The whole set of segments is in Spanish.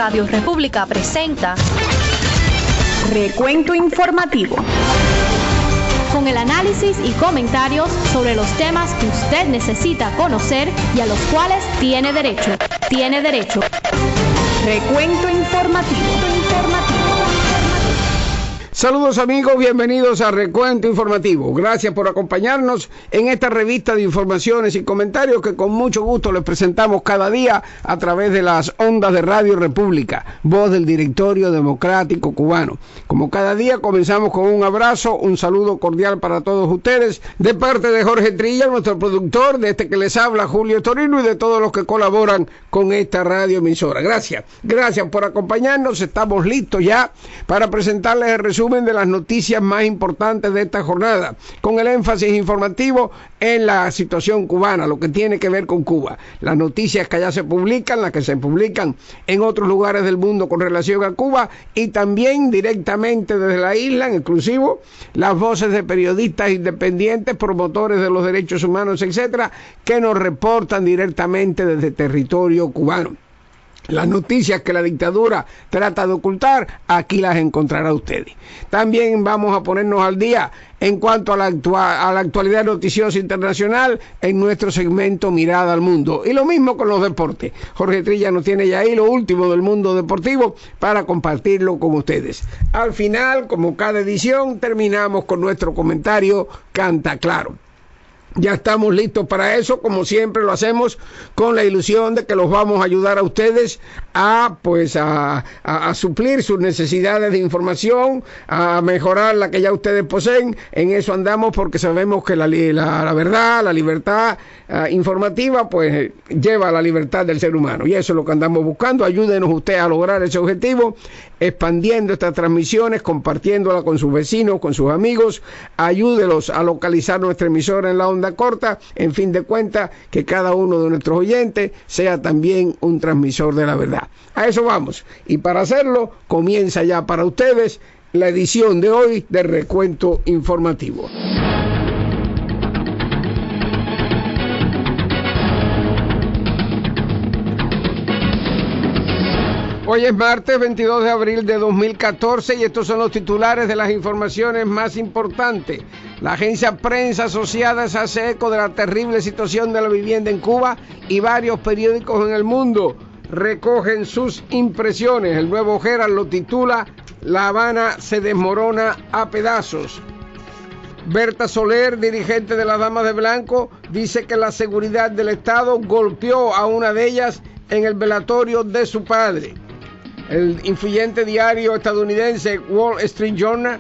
Radio República presenta Recuento Informativo, con el análisis y comentarios sobre los temas que usted necesita conocer y a los cuales tiene derecho. Recuento Informativo. Saludos amigos, bienvenidos a Recuento Informativo. Gracias por acompañarnos en esta revista de informaciones y comentarios que con mucho gusto les presentamos cada día a través de las ondas de Radio República, voz del Directorio Democrático Cubano. Como cada día comenzamos con un abrazo, un saludo cordial para todos ustedes, de parte de Jorge Trilla, nuestro productor, de este que les habla Julio Torino y de todos los que colaboran con esta radioemisora. Gracias por acompañarnos, estamos listos ya para presentarles el resumen de las noticias más importantes de esta jornada, con el énfasis informativo en la situación cubana, lo que tiene que ver con Cuba, las noticias que allá se publican, las que se publican en otros lugares del mundo con relación a Cuba, y también directamente desde la isla, en exclusivo, las voces de periodistas independientes, promotores de los derechos humanos, etcétera, que nos reportan directamente desde territorio cubano. Las noticias que la dictadura trata de ocultar, aquí las encontrará ustedes. También vamos a ponernos al día en cuanto a la actualidad noticiosa internacional en nuestro segmento Mirada al Mundo. Y lo mismo con los deportes. Jorge Trilla nos tiene ya ahí lo último del mundo deportivo para compartirlo con ustedes. Al final, como cada edición, terminamos con nuestro comentario Canta Claro. Ya estamos listos para eso, como siempre lo hacemos, con la ilusión de que los vamos a ayudar a ustedes a suplir sus necesidades de información, a mejorar la que ya ustedes poseen. En eso andamos porque sabemos que la verdad, la libertad informativa, pues lleva a la libertad del ser humano. Y eso es lo que andamos buscando. Ayúdenos ustedes a lograr ese objetivo, expandiendo estas transmisiones, compartiéndolas con sus vecinos, con sus amigos. Ayúdelos a localizar nuestra emisora en la onda corta. En fin de cuentas, que cada uno de nuestros oyentes sea también un transmisor de la verdad. A eso vamos. Y para hacerlo, comienza ya para ustedes la edición de hoy de Recuento Informativo. Hoy es martes 22 de abril de 2014 y estos son los titulares de las informaciones más importantes. La agencia Prensa Asociada se hace eco de la terrible situación de la vivienda en Cuba y varios periódicos en el mundo recogen sus impresiones. El Nuevo Herald lo titula La Habana se desmorona a pedazos. Berta Soler, dirigente de las Damas de Blanco, dice que la seguridad del Estado golpeó a una de ellas en el velatorio de su padre. El influyente diario estadounidense Wall Street Journal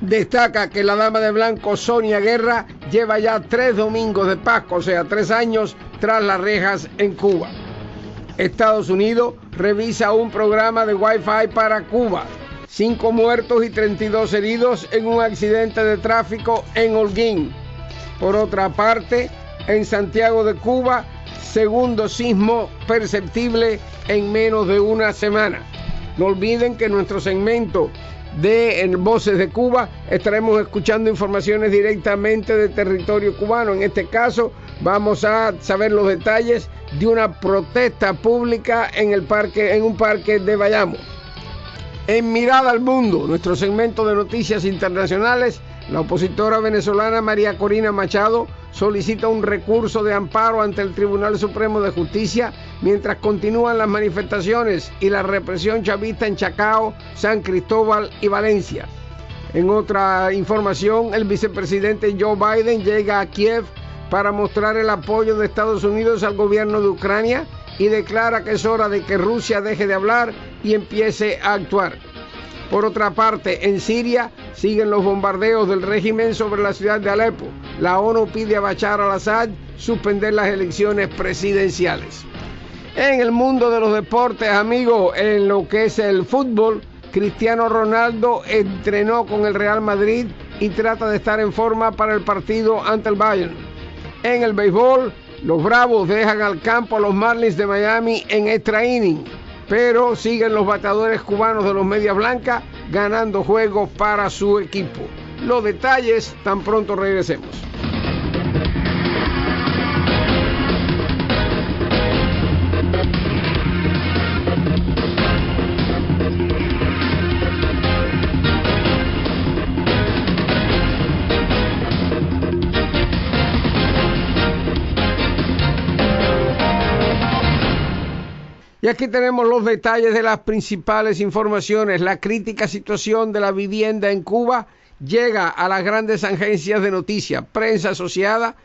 destaca que la dama de blanco Sonia Guerra lleva ya 3 domingos de Pascua, o sea, 3 años tras las rejas en Cuba. Estados Unidos revisa un programa de Wi-Fi para Cuba. 5 muertos y 32 heridos en un accidente de tráfico en Holguín. Por otra parte, en Santiago de Cuba, segundo sismo perceptible en menos de una semana. No olviden que en nuestro segmento de Voces de Cuba estaremos escuchando informaciones directamente de territorio cubano. En este caso vamos a saber los detalles de una protesta pública en un parque de Bayamo. En Mirada al Mundo, nuestro segmento de noticias internacionales, la opositora venezolana María Corina Machado solicita un recurso de amparo ante el Tribunal Supremo de Justicia mientras continúan las manifestaciones y la represión chavista en Chacao, San Cristóbal y Valencia. En otra información, el vicepresidente Joe Biden llega a Kiev para mostrar el apoyo de Estados Unidos al gobierno de Ucrania y declara que es hora de que Rusia deje de hablar y empiece a actuar. Por otra parte, en Siria siguen los bombardeos del régimen sobre la ciudad de Alepo. La ONU pide a Bashar al-Assad suspender las elecciones presidenciales. En el mundo de los deportes, amigos, en lo que es el fútbol, Cristiano Ronaldo entrenó con el Real Madrid y trata de estar en forma para el partido ante el Bayern. En el béisbol, los Bravos dejan al campo a los Marlins de Miami en extra inning, pero siguen los bateadores cubanos de los Medias Blancas ganando juegos para su equipo. Los detalles tan pronto regresemos. Y aquí tenemos los detalles de las principales informaciones. La crítica situación de la vivienda en Cuba llega a las grandes agencias de noticias. Prensa Asociada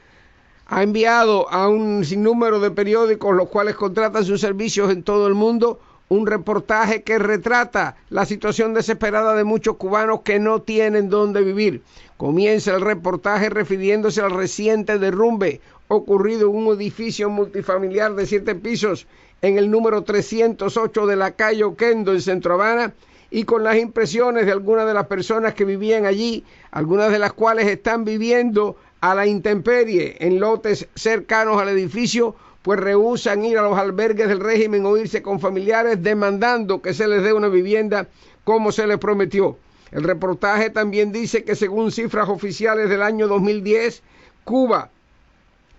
ha enviado a un sinnúmero de periódicos, los cuales contratan sus servicios en todo el mundo, un reportaje que retrata la situación desesperada de muchos cubanos que no tienen dónde vivir. Comienza el reportaje refiriéndose al reciente derrumbe ocurrido en un edificio multifamiliar de 7 pisos en el número 308 de la calle Oquendo en Centro Habana, y con las impresiones de algunas de las personas que vivían allí, algunas de las cuales están viviendo a la intemperie en lotes cercanos al edificio, pues rehúsan ir a los albergues del régimen o irse con familiares demandando que se les dé una vivienda como se les prometió. El reportaje también dice que según cifras oficiales del año 2010, Cuba,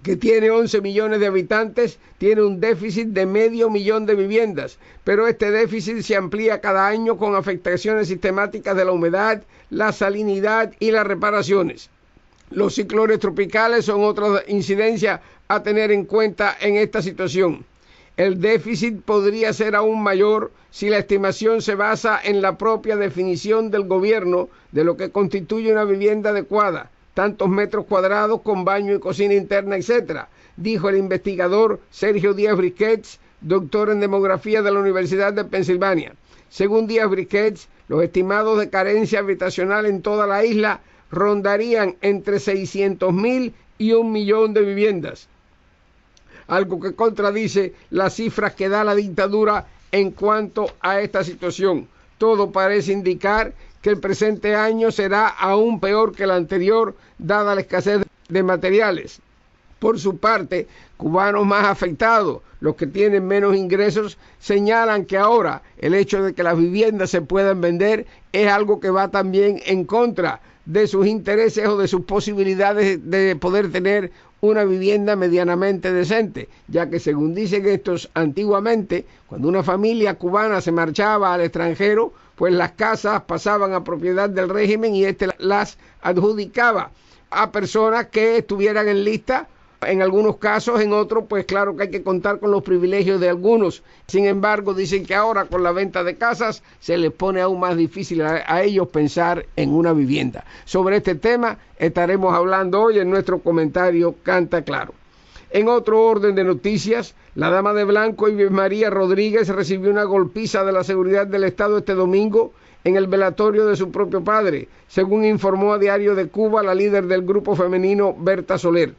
que tiene 11 millones de habitantes, tiene un déficit de 500.000 de viviendas, pero este déficit se amplía cada año con afectaciones sistemáticas de la humedad, la salinidad y las reparaciones. Los ciclones tropicales son otra incidencia a tener en cuenta en esta situación. El déficit podría ser aún mayor si la estimación se basa en la propia definición del gobierno de lo que constituye una vivienda adecuada, tantos metros cuadrados con baño y cocina interna, etcétera, dijo el investigador Sergio Díaz Briquets, doctor en demografía de la Universidad de Pensilvania. Según Díaz Briquets, los estimados de carencia habitacional en toda la isla rondarían entre 600.000 y 1 millón de viviendas, algo que contradice las cifras que da la dictadura en cuanto a esta situación. Todo parece indicar que el presente año será aún peor que el anterior, dada la escasez de materiales. Por su parte, cubanos más afectados, los que tienen menos ingresos, señalan que ahora el hecho de que las viviendas se puedan vender es algo que va también en contra de sus intereses o de sus posibilidades de poder tener una vivienda medianamente decente, ya que según dicen estos, antiguamente, cuando una familia cubana se marchaba al extranjero, pues las casas pasaban a propiedad del régimen y este las adjudicaba a personas que estuvieran en lista. En algunos casos, en otros, pues claro que hay que contar con los privilegios de algunos. Sin embargo, dicen que ahora con la venta de casas se les pone aún más difícil a ellos pensar en una vivienda. Sobre este tema estaremos hablando hoy en nuestro comentario Canta Claro. En otro orden de noticias, la dama de blanco Ives María Rodríguez recibió una golpiza de la seguridad del Estado este domingo en el velatorio de su propio padre, según informó a Diario de Cuba la líder del grupo femenino Berta Soler.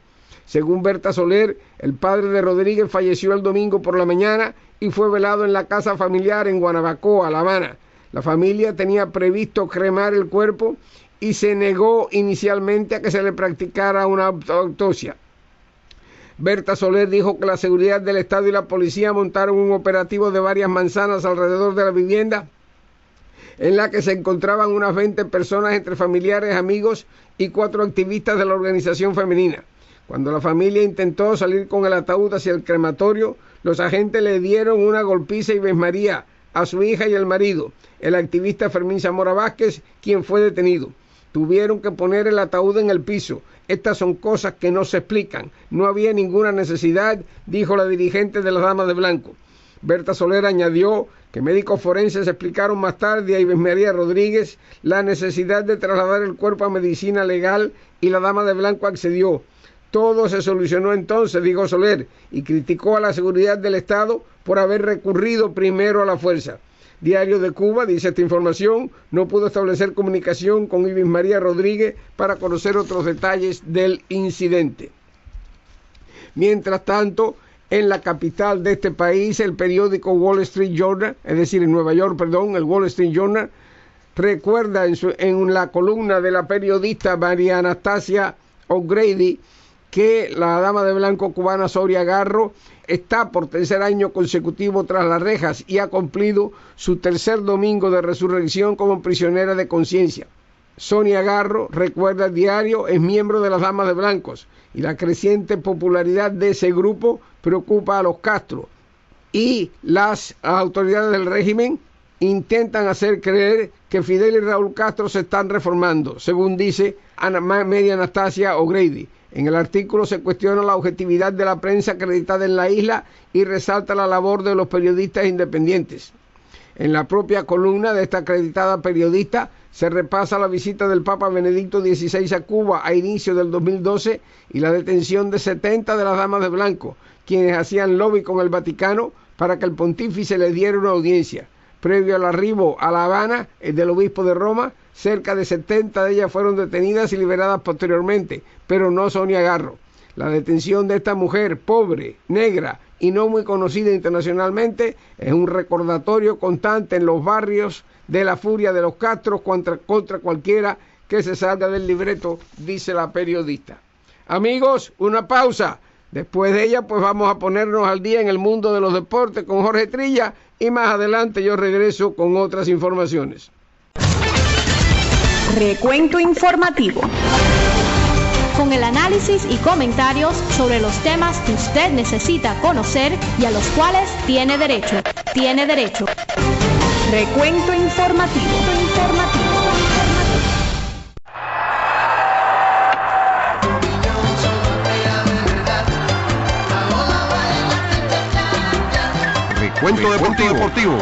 Según Berta Soler, el padre de Rodríguez falleció el domingo por la mañana y fue velado en la casa familiar en Guanabacoa, La Habana. La familia tenía previsto cremar el cuerpo y se negó inicialmente a que se le practicara una autopsia. Berta Soler dijo que la seguridad del Estado y la policía montaron un operativo de varias manzanas alrededor de la vivienda, en la que se encontraban unas 20 personas entre familiares, amigos y 4 activistas de la organización femenina. Cuando la familia intentó salir con el ataúd hacia el crematorio, los agentes le dieron una golpiza a Ives María, a su hija y al marido, el activista Fermín Zamora Vázquez, quien fue detenido. Tuvieron que poner el ataúd en el piso. Estas son cosas que no se explican. No había ninguna necesidad, dijo la dirigente de las Damas de Blanco. Berta Soler añadió que médicos forenses explicaron más tarde a Ives María Rodríguez la necesidad de trasladar el cuerpo a medicina legal y la Dama de Blanco accedió. Todo se solucionó entonces, dijo Soler, y criticó a la seguridad del Estado por haber recurrido primero a la fuerza. Diario de Cuba, dice esta información, no pudo establecer comunicación con Ives María Rodríguez para conocer otros detalles del incidente. Mientras tanto, en la capital de este país, el periódico Wall Street Journal, es decir, en Nueva York, el Wall Street Journal, recuerda en la columna de la periodista María Anastasia O'Grady que la dama de blanco cubana Sonia Garro está por tercer año consecutivo tras las rejas y ha cumplido su tercer domingo de resurrección como prisionera de conciencia. Sonia Garro, recuerda el diario, es miembro de las Damas de Blancos y la creciente popularidad de ese grupo preocupa a los Castro y las autoridades del régimen intentan hacer creer que Fidel y Raúl Castro se están reformando, según dice María Anastasia O'Grady. En el artículo se cuestiona la objetividad de la prensa acreditada en la isla y resalta la labor de los periodistas independientes. En la propia columna de esta acreditada periodista se repasa la visita del Papa Benedicto XVI a Cuba a inicio del 2012 y la detención de 70 de las damas de blanco, quienes hacían lobby con el Vaticano para que el pontífice les diera una audiencia. Previo al arribo a La Habana del obispo de Roma, cerca de 70 de ellas fueron detenidas y liberadas posteriormente, pero no Sonia Garro. La detención de esta mujer pobre, negra y no muy conocida internacionalmente es un recordatorio constante en los barrios de la furia de los Castros contra cualquiera que se salga del libreto, dice la periodista. Amigos, una pausa. Después de ella, pues vamos a ponernos al día en el mundo de los deportes con Jorge Trilla y más adelante yo regreso con otras informaciones. Recuento informativo. Con el análisis y comentarios sobre los temas que usted necesita conocer y a los cuales tiene derecho. Tiene derecho. Recuento informativo. Recuento deportivo.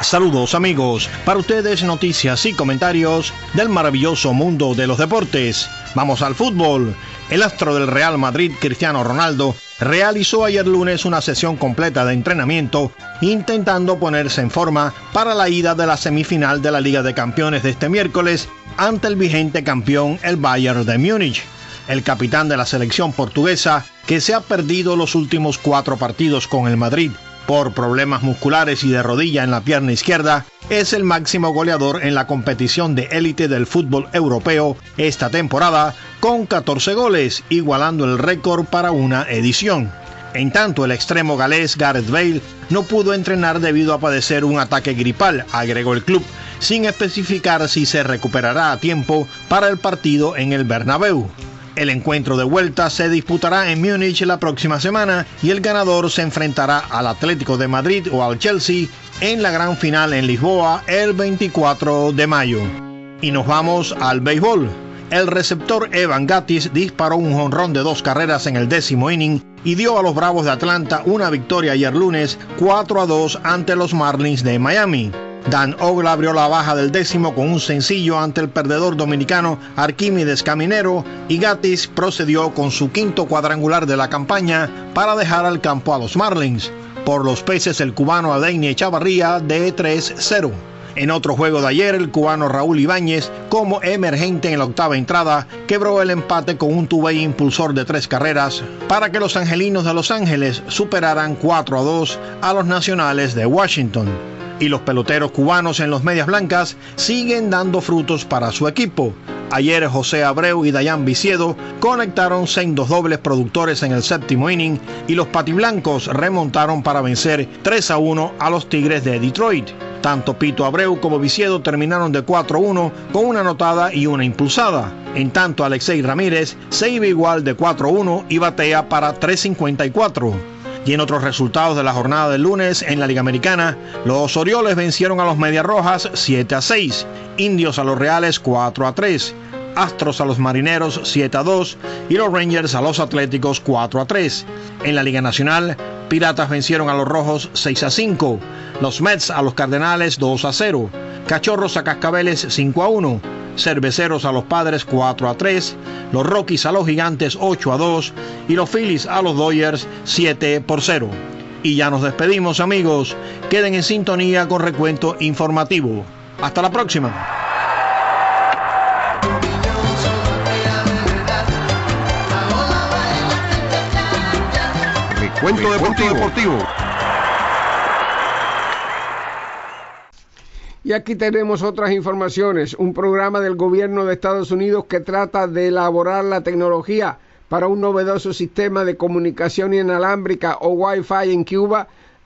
Saludos amigos, para ustedes noticias y comentarios del maravilloso mundo de los deportes. Vamos al fútbol. El astro del Real Madrid, Cristiano Ronaldo, realizó ayer lunes una sesión completa de entrenamiento, intentando ponerse en forma para la ida de la semifinal de la Liga de Campeones de este miércoles ante el vigente campeón, el Bayern de Múnich. El capitán de la selección portuguesa, que se ha perdido los últimos 4 partidos con el Madrid por problemas musculares y de rodilla en la pierna izquierda, es el máximo goleador en la competición de élite del fútbol europeo esta temporada, con 14 goles, igualando el récord para una edición. En tanto, el extremo galés Gareth Bale no pudo entrenar debido a padecer un ataque gripal, agregó el club, sin especificar si se recuperará a tiempo para el partido en el Bernabéu. El encuentro de vuelta se disputará en Múnich la próxima semana y el ganador se enfrentará al Atlético de Madrid o al Chelsea en la gran final en Lisboa el 24 de mayo. Y nos vamos al béisbol. El receptor Evan Gattis disparó un jonrón de 2 carreras en el 10º inning y dio a los Bravos de Atlanta una victoria ayer lunes 4-2 ante los Marlins de Miami. Dan Ogla abrió la baja del 10º con un sencillo ante el perdedor dominicano Arquímedes Caminero y Gattis procedió con su 5º cuadrangular de la campaña para dejar al campo a los Marlins. Por los peces el cubano Adeiny Echavarría de 3-0. En otro juego de ayer, el cubano Raúl Ibáñez, como emergente en la 8ª entrada, quebró el empate con un two-way impulsor de 3 carreras para que los angelinos de Los Ángeles superaran 4-2 a los nacionales de Washington. Y los peloteros cubanos en los medias blancas siguen dando frutos para su equipo. Ayer José Abreu y Dayan Viciedo conectaron sendos dobles productores en el 7º inning y los patiblancos remontaron para vencer 3-1 a los Tigres de Detroit. Tanto Pito Abreu como Viciedo terminaron de 4-1 con una anotada y una impulsada. En tanto Alexei Ramírez se iba igual de 4-1 y batea para 3.54. Y en otros resultados de la jornada del lunes en la Liga Americana, los Orioles vencieron a los Medias Rojas 7-6, Indios a los Reales 4-3, Astros a los Marineros 7-2 y los Rangers a los Atléticos 4-3. En la Liga Nacional, Piratas vencieron a los Rojos 6-5, los Mets a los Cardenales 2-0, Cachorros a Cascabeles 5-1, Cerveceros a los Padres 4-3, los Rockies a los Gigantes 8-2 y los Phillies a los Dodgers 7-0. Y ya nos despedimos amigos, queden en sintonía con Recuento Informativo. Hasta la próxima. Recuento deportivo. Y aquí tenemos otras informaciones. Un programa del gobierno de Estados Unidos que trata de elaborar la tecnología para un novedoso sistema de comunicación inalámbrica o Wi-Fi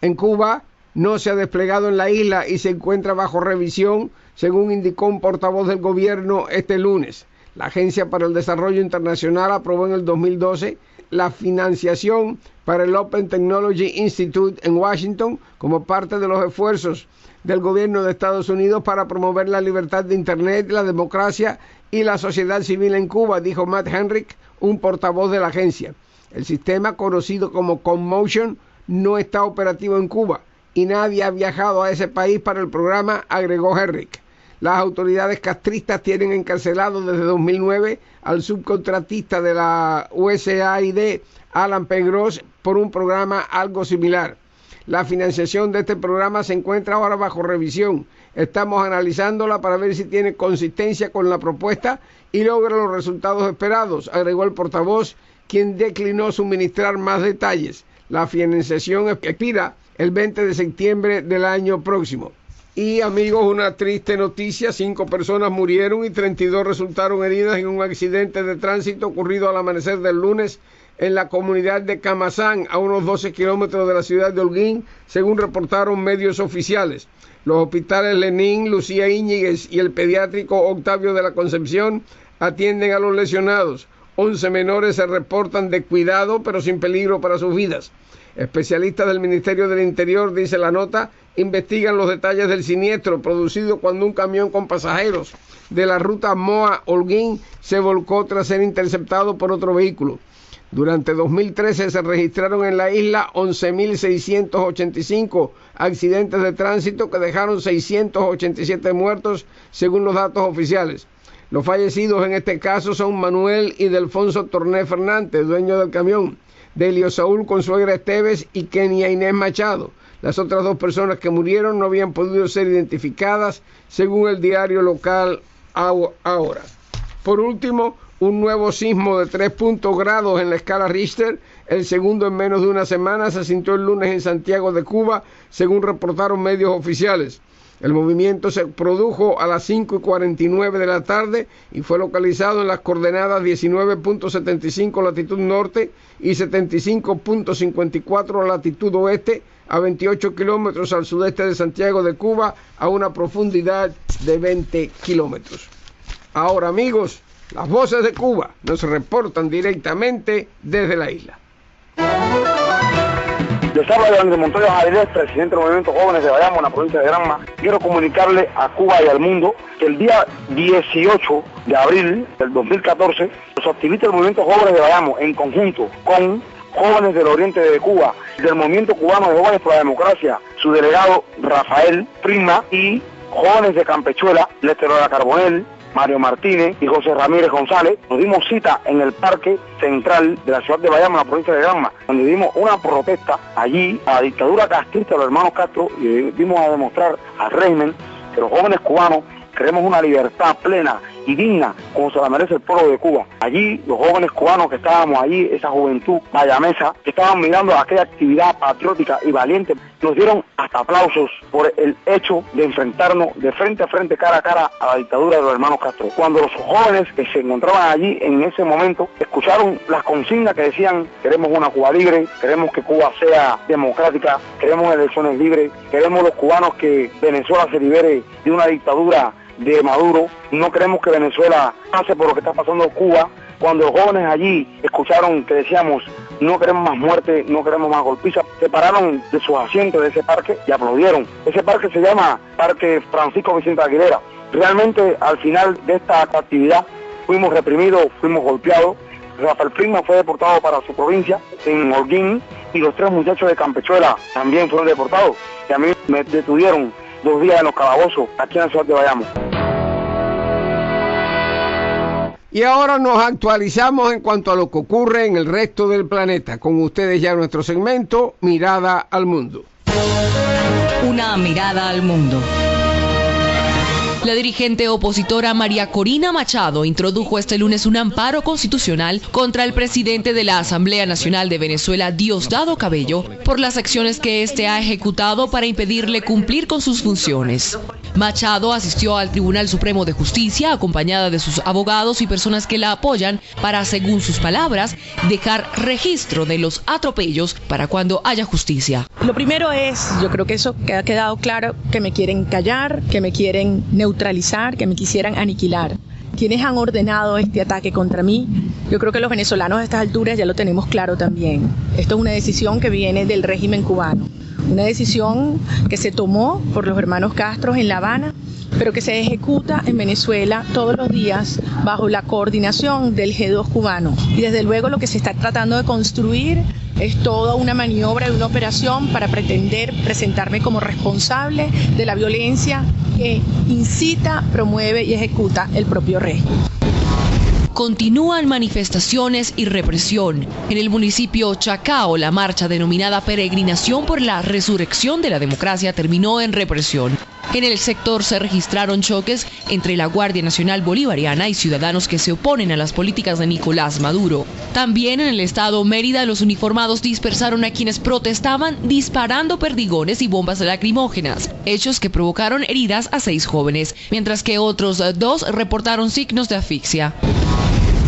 en Cuba no se ha desplegado en la isla y se encuentra bajo revisión, según indicó un portavoz del gobierno este lunes. La Agencia para el Desarrollo Internacional aprobó en el 2012 la financiación para el Open Technology Institute en Washington como parte de los esfuerzos del gobierno de Estados Unidos para promover la libertad de Internet, la democracia y la sociedad civil en Cuba, dijo Matt Henrick, un portavoz de la agencia. El sistema, conocido como Commotion, no está operativo en Cuba y nadie ha viajado a ese país para el programa, agregó Henrick. Las autoridades castristas tienen encarcelado desde 2009 al subcontratista de la USAID, Alan Penrose, por un programa algo similar. La financiación de este programa se encuentra ahora bajo revisión. Estamos analizándola para ver si tiene consistencia con la propuesta y logra los resultados esperados, agregó el portavoz, quien declinó suministrar más detalles. La financiación expira el 20 de septiembre del año próximo. Y amigos, una triste noticia: 5 personas murieron y 32 resultaron heridas en un accidente de tránsito ocurrido al amanecer del lunes en la comunidad de Camazán, a unos 12 kilómetros de la ciudad de Holguín, según reportaron medios oficiales. Los hospitales Lenín, Lucía Íñiguez y el pediátrico Octavio de la Concepción atienden a los lesionados. 11 menores se reportan de cuidado, pero sin peligro para sus vidas. Especialistas del Ministerio del Interior, dice la nota, investigan los detalles del siniestro producido cuando un camión con pasajeros de la ruta Moa-Holguín se volcó tras ser interceptado por otro vehículo. Durante 2013 se registraron en la isla 11.685 accidentes de tránsito que dejaron 687 muertos, según los datos oficiales. Los fallecidos en este caso son Manuel y Delfonso Torné Fernández, dueño del camión, Delio Saúl Consuegra Esteves y Kenia Inés Machado. Las otras 2 personas que murieron no habían podido ser identificadas, según el diario local Ahora. Por último, un nuevo sismo de 3 grados en la escala Richter, el segundo en menos de una semana, se sintió el lunes en Santiago de Cuba, según reportaron medios oficiales. El movimiento se produjo a las 5:49 de la tarde y fue localizado en las coordenadas 19.75 latitud norte y 75.54 latitud oeste, a 28 kilómetros al sudeste de Santiago de Cuba, a una profundidad de 20 kilómetros. Ahora, amigos, las voces de Cuba nos reportan directamente desde la isla. Les habla de Andrés Montoya Javier, presidente del Movimiento Jóvenes de Bayamo, en la provincia de Granma. Quiero comunicarle a Cuba y al mundo que el día 18 de abril del 2014, los activistas del Movimiento Jóvenes de Bayamo, en conjunto con jóvenes del oriente de Cuba, del Movimiento Cubano de Jóvenes por la Democracia, su delegado Rafael Prima, y jóvenes de Campechuela, Lester Ola Carbonell, Mario Martínez y José Ramírez González, nos dimos cita en el Parque Central de la ciudad de Bayamo, en la provincia de Granma, donde dimos una protesta allí a la dictadura castrista de los hermanos Castro, y dimos a demostrar al régimen que los jóvenes cubanos queremos una libertad plena y digna como se la merece el pueblo de Cuba. Allí los jóvenes cubanos que estábamos allí, esa juventud bayamesa, que estaban mirando aquella actividad patriótica y valiente, nos dieron hasta aplausos por el hecho de enfrentarnos de frente a frente, cara a cara, a la dictadura de los hermanos Castro. Cuando los jóvenes que se encontraban allí en ese momento escucharon las consignas que decían: queremos una Cuba libre, queremos que Cuba sea democrática, queremos elecciones libres, queremos los cubanos que Venezuela se libere de una dictadura de Maduro, no queremos que Venezuela pase por lo que está pasando en Cuba. Cuando los jóvenes allí escucharon que decíamos no queremos más muerte, no queremos más golpizas, se pararon de sus asientos de ese parque y aplaudieron. Ese parque se llama Parque Francisco Vicente Aguilera. Realmente al final de esta actividad fuimos reprimidos, fuimos golpeados. Rafael Prima fue deportado para su provincia, en Holguín, y los 3 muchachos de Campechuela también fueron deportados. Y a mí me detuvieron 2 días en los calabozos aquí en la ciudad de Bayamo. Y ahora nos actualizamos en cuanto a lo que ocurre en el resto del planeta. Con ustedes ya nuestro segmento Mirada al Mundo. Una mirada al mundo. La dirigente opositora María Corina Machado introdujo este lunes un amparo constitucional contra el presidente de la Asamblea Nacional de Venezuela, Diosdado Cabello, por las acciones que éste ha ejecutado para impedirle cumplir con sus funciones. Machado asistió al Tribunal Supremo de Justicia acompañada de sus abogados y personas que la apoyan para, según sus palabras, dejar registro de los atropellos para cuando haya justicia. Lo primero es, yo creo que eso ha quedado claro, que me quieren callar, que me quieren neutralizar, que me quisieran aniquilar. Quienes han ordenado este ataque contra mí, yo creo que los venezolanos a estas alturas ya lo tenemos claro también. Esto es una decisión que viene del régimen cubano. Una decisión que se tomó por los hermanos Castro en La Habana, pero que se ejecuta en Venezuela todos los días bajo la coordinación del G2 cubano. Y desde luego lo que se está tratando de construir es toda una maniobra y una operación para pretender presentarme como responsable de la violencia que incita, promueve y ejecuta el propio régimen. Continúan manifestaciones y represión. En el municipio Chacao, la marcha denominada Peregrinación por la Resurrección de la Democracia terminó en represión. En el sector se registraron choques entre la Guardia Nacional Bolivariana y ciudadanos que se oponen a las políticas de Nicolás Maduro. También en el estado Mérida, los uniformados dispersaron a quienes protestaban disparando perdigones y bombas lacrimógenas, hechos que provocaron heridas a 6 jóvenes, mientras que otros 2 reportaron signos de asfixia.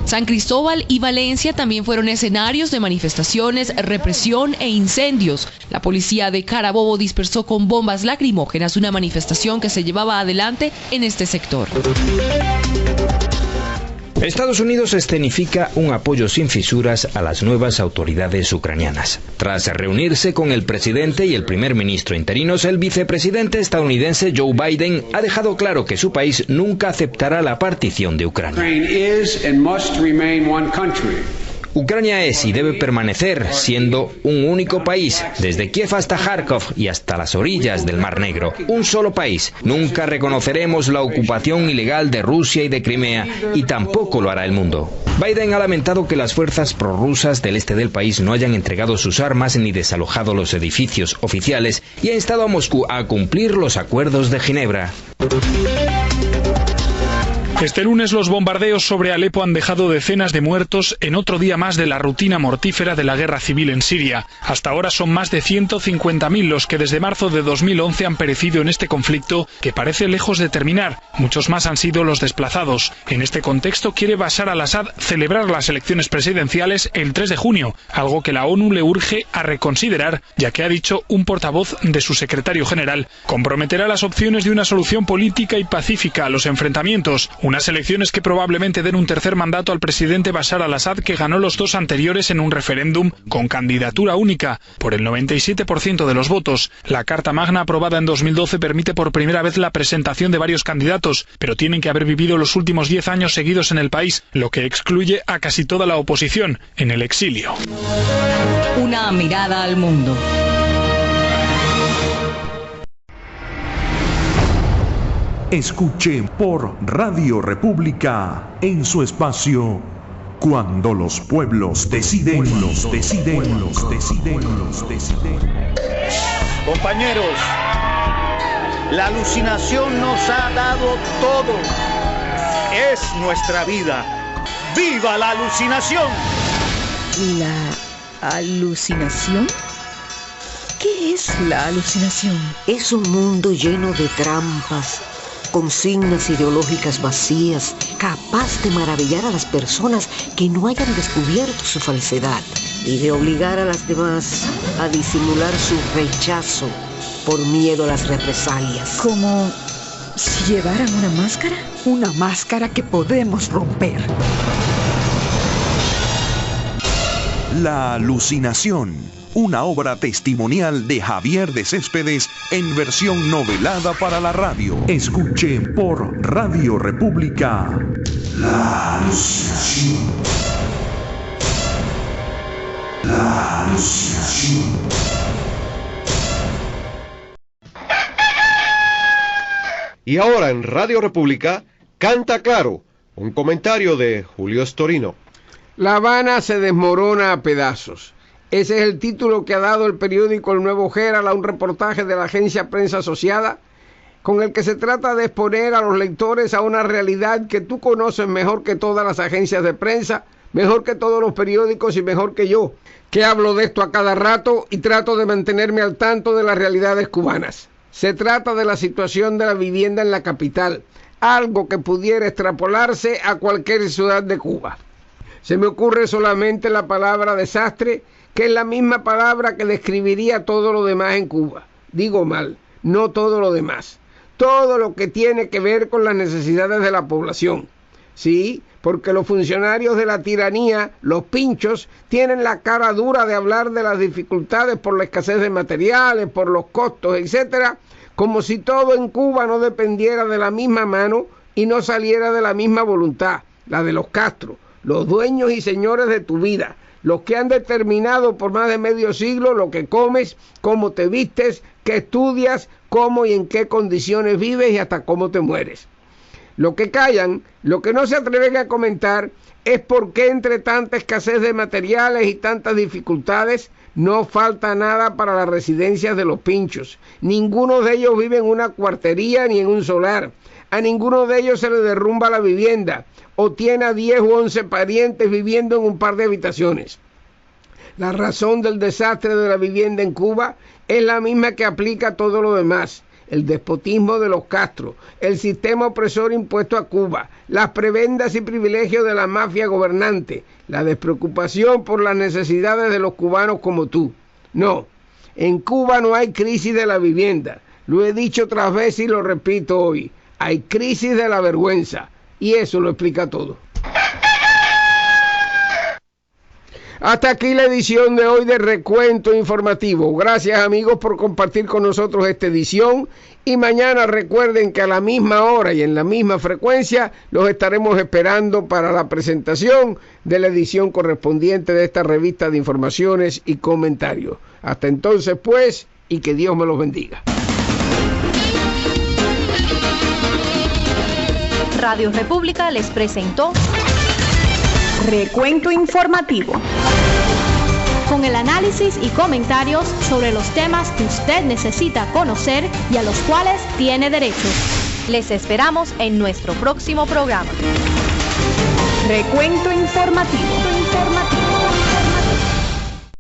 San Cristóbal y Valencia también fueron escenarios de manifestaciones, represión e incendios. La policía de Carabobo dispersó con bombas lacrimógenas una manifestación que se llevaba adelante en este sector. Estados Unidos escenifica un apoyo sin fisuras a las nuevas autoridades ucranianas. Tras reunirse con el presidente y el primer ministro interinos, el vicepresidente estadounidense Joe Biden ha dejado claro que su país nunca aceptará la partición de Ucrania. Ucrania es y debe permanecer siendo un único país, desde Kiev hasta Kharkov y hasta las orillas del Mar Negro. Un solo país. Nunca reconoceremos la ocupación ilegal de Rusia y de Crimea, y tampoco lo hará el mundo. Biden ha lamentado que las fuerzas prorrusas del este del país no hayan entregado sus armas ni desalojado los edificios oficiales, y ha instado a Moscú a cumplir los acuerdos de Ginebra. Este lunes los bombardeos sobre Alepo han dejado decenas de muertos en otro día más de la rutina mortífera de la guerra civil en Siria. Hasta ahora son más de 150.000 los que desde marzo de 2011 han perecido en este conflicto que parece lejos de terminar. Muchos más han sido los desplazados. En este contexto quiere Bashar al-Assad celebrar las elecciones presidenciales el 3 de junio, algo que la ONU le urge a reconsiderar, ya que ha dicho un portavoz de su secretario general, comprometerá las opciones de una solución política y pacífica a los enfrentamientos. Unas elecciones que probablemente den un tercer mandato al presidente Bashar al-Assad, que ganó los 2 anteriores en un referéndum con candidatura única, por el 97% de los votos. La Carta Magna aprobada en 2012 permite por primera vez la presentación de varios candidatos, pero tienen que haber vivido los últimos 10 años seguidos en el país, lo que excluye a casi toda la oposición, en el exilio. Una mirada al mundo. Escuche por Radio República en su espacio Cuando los pueblos deciden. Compañeros, la alucinación nos ha dado todo. Es nuestra vida. ¡Viva la alucinación! ¿La alucinación? ¿Qué es la alucinación? Es un mundo lleno de trampas, consignas ideológicas vacías, capaz de maravillar a las personas que no hayan descubierto su falsedad y de obligar a las demás a disimular su rechazo por miedo a las represalias. ¿Como si llevaran una máscara? Una máscara que podemos romper. La alucinación, una obra testimonial de Javier de Céspedes en versión novelada para la radio. Escuche por Radio República La alucinación. La alucinación. Y ahora en Radio República, Canta Claro, un comentario de Julio Storino. La Habana se desmorona a pedazos. Ese es el título que ha dado el periódico El Nuevo Herald a un reportaje de la agencia Prensa Asociada, con el que se trata de exponer a los lectores a una realidad que tú conoces mejor que todas las agencias de prensa, mejor que todos los periódicos y mejor que yo, que hablo de esto a cada rato y trato de mantenerme al tanto de las realidades cubanas. Se trata de la situación de la vivienda en la capital, algo que pudiera extrapolarse a cualquier ciudad de Cuba. Se me ocurre solamente la palabra desastre, que es la misma palabra que describiría todo lo demás en Cuba. Digo mal, no todo lo demás. Todo lo que tiene que ver con las necesidades de la población. Sí, porque los funcionarios de la tiranía, los pinchos, tienen la cara dura de hablar de las dificultades por la escasez de materiales, por los costos, etcétera, como si todo en Cuba no dependiera de la misma mano y no saliera de la misma voluntad, la de los Castro, los dueños y señores de tu vida, los que han determinado por más de medio siglo lo que comes, cómo te vistes, qué estudias, cómo y en qué condiciones vives y hasta cómo te mueres. Lo que callan, lo que no se atreven a comentar, es por qué entre tanta escasez de materiales y tantas dificultades no falta nada para las residencias de los pinchos. Ninguno de ellos vive en una cuartería ni en un solar. A ninguno de ellos se le derrumba la vivienda o tiene a 10 u 11 parientes viviendo en un par de habitaciones. La razón del desastre de la vivienda en Cuba es la misma que aplica a todo lo demás. El despotismo de los Castro, el sistema opresor impuesto a Cuba, las prebendas y privilegios de la mafia gobernante, la despreocupación por las necesidades de los cubanos como tú. No, en Cuba no hay crisis de la vivienda. Lo he dicho otras veces y lo repito hoy. Hay crisis de la vergüenza. Y eso lo explica todo. Hasta aquí la edición de hoy de Recuento Informativo. Gracias amigos por compartir con nosotros esta edición y mañana recuerden que a la misma hora y en la misma frecuencia los estaremos esperando para la presentación de la edición correspondiente de esta revista de informaciones y comentarios. Hasta entonces pues, y que Dios me los bendiga. Radio República les presentó Recuento Informativo, con el análisis y comentarios sobre los temas que usted necesita conocer y a los cuales tiene derecho. Les esperamos en nuestro próximo programa. Recuento Informativo.